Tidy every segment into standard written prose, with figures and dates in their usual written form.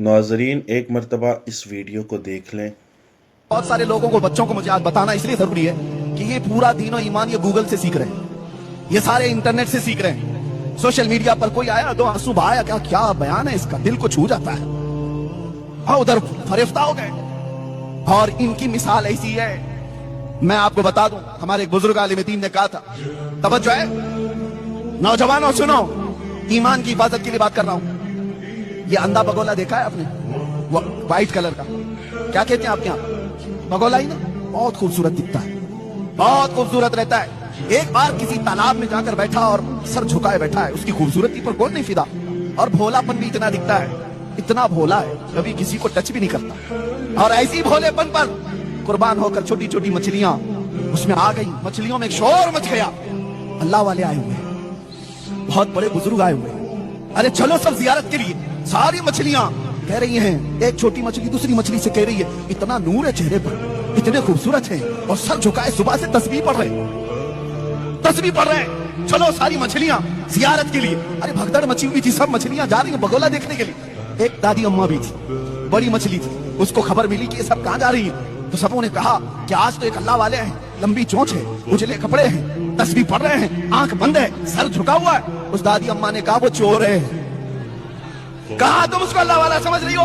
नाज़रीन एक मरतबा इस वीडियो को देख लें। बहुत सारे लोगों को, बच्चों को मुझे आज बताना इसलिए जरूरी है कि ये पूरा दीन और ईमान ये गूगल से सीख रहे हैं, ये सारे इंटरनेट से सीख रहे हैं। सोशल मीडिया पर कोई आया तो आंसू बहाया, क्या क्या बयान है इसका, दिल को छू जाता है। हाँ, उधर फरिश्ता हो गए। और इनकी मिसाल ऐसी है, मैं आपको बता दूं, हमारे एक बुजुर्ग आलिम दीन ने कहा था, तवज्जो है नौजवानों, सुनो, ईमान की हिफाजत के लिए बात कर रहा हूं। ये अंधा बगोला देखा है आपने, व्हाइट कलर का, क्या कहते हैं आपके यहाँ? बगोला ही ना, बहुत खूबसूरत दिखता है, बहुत खूबसूरत रहता है। एक बार किसी तालाब में जाकर बैठा और सर झुकाए बैठा है, उसकी खूबसूरती पर कौन नहीं फिदा, और भोलापन भी इतना दिखता है, इतना भोला है, कभी किसी को टच भी नहीं करता। और ऐसी भोलेपन पर कुर्बान होकर छोटी छोटी मछलियां उसमें आ गई, मछलियों में एक शोर मच गया। अल्लाह वाले आए हुए हैं, बहुत बड़े बुजुर्ग आए हुए हैं, अरे चलो सब जियारत के लिए। सारी मछलियां कह रही हैं, एक छोटी मछली दूसरी मछली से कह रही है, इतना नूर है चेहरे पर, इतने खूबसूरत है, और सर झुकाए सुबह से तस्बीह पढ़ रहे, तस्बीह पढ़ रहे, चलो सारी मछलियां जियारत के लिए। अरे भगदड़ मची हुई थी, सब मछलियां जा रही हैं बगोला देखने के लिए। एक दादी अम्मा भी थी, बड़ी मछली थी, उसको खबर मिली कि ये सब कहां जा रही है, तो सबों ने कहा कि आज तो एक अल्लाह वाले हैं, लंबी चोंच है, उजले कपड़े हैं, तस्बीह पढ़ रहे हैं, आंख बंद है, सर झुका हुआ है। उस दादी अम्मा ने कहा वो चोर है। कहा तुम उसको अल्लाह वाला समझ रही हो,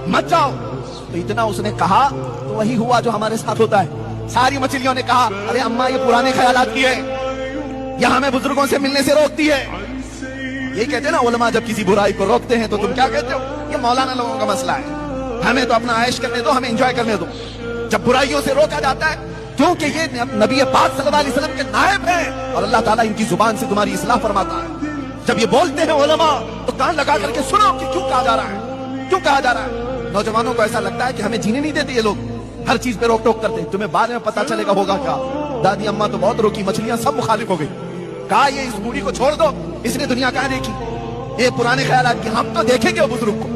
मत जाओ। तो इतना उसने कहा तो वही हुआ जो हमारे साथ होता है। सारी मछलियों ने कहा, अरे अम्मा ये पुराने ख्यालात की है, यह हमें बुजुर्गों से मिलने से रोकती है। ये कहते हैं ना उलमा, जब किसी बुराई को रोकते हैं तो तुम क्या कहते हो, ये मौलाना लोगों का मसला है, हमें तो अपना ऐश करने दो, हमें एंजॉय करने दो। जब बुराइयों से रोका जाता है, क्योंकि ये नबी पाक सल्लल्लाहु अलैहि वसल्लम के नायब हैं और अल्लाह ताला इनकी जुबान से तुम्हारी इस्लाह फरमाता है। जब ये बोलते हैं उलमा तो कान लगा करके सुनो कि क्यों कहा जा रहा है, क्यों कहा जा रहा है। नौजवानों को ऐसा लगता है कि हमें जीने नहीं देते ये लोग, हर चीज पे रोक टोक करते हैं, तुम्हें बाद में पता चलेगा होगा क्या। दादी अम्मा तो बहुत रोकी, मछलियां सब मुखालिफ हो गई। कहा ये इस बूढ़ी को छोड़ दो, इसने दुनिया कहां देखी, ये पुराने ख्यालात की, हम तो देखेंगे वो बुजुर्ग को,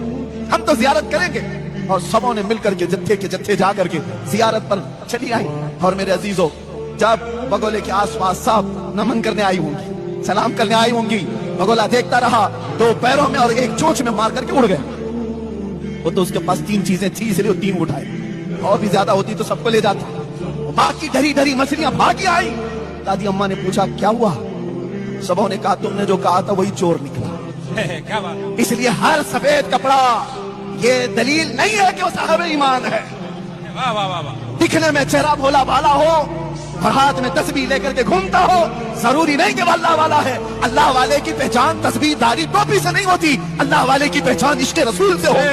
हम तो जियारत करेंगे। और सबों ने मिलकर के जत्थे जा करके जियारत पर चली आई। और मेरे अजीजों, जब बगोले के आसपास सब नमन करने आई होंगी, सलाम करने आई होंगी, बगोला देखता रहा, दो पैरों में और एक चोंच में मार करके उड़ गया। वो तो उसके पास तीन चीजें थी, इसलिए वो तीन उठाए, और भी ज्यादा होती तो सबको ले जाता। बाकी डरी डरी मछलियां भागी आई। दादी अम्मा ने पूछा क्या हुआ, सबों ने कहा तुमने जो कहा था वही चोर निकला। क्या बात? इसलिए हर सफेद कपड़ा ये दलील नहीं है कि वो साहब ईमान है। वाह वाह वाह वाह। दिखने में चेहरा भोला भाला हो और हाथ में तस्बीह लेकर के घूमता हो, जरूरी नहीं कि वो अल्लाह वाला है। अल्लाह वाले की पहचान तस्बीह दाढ़ी टोपी से नहीं होती, अल्लाह वाले की पहचान इश्क़ रसूल से हो।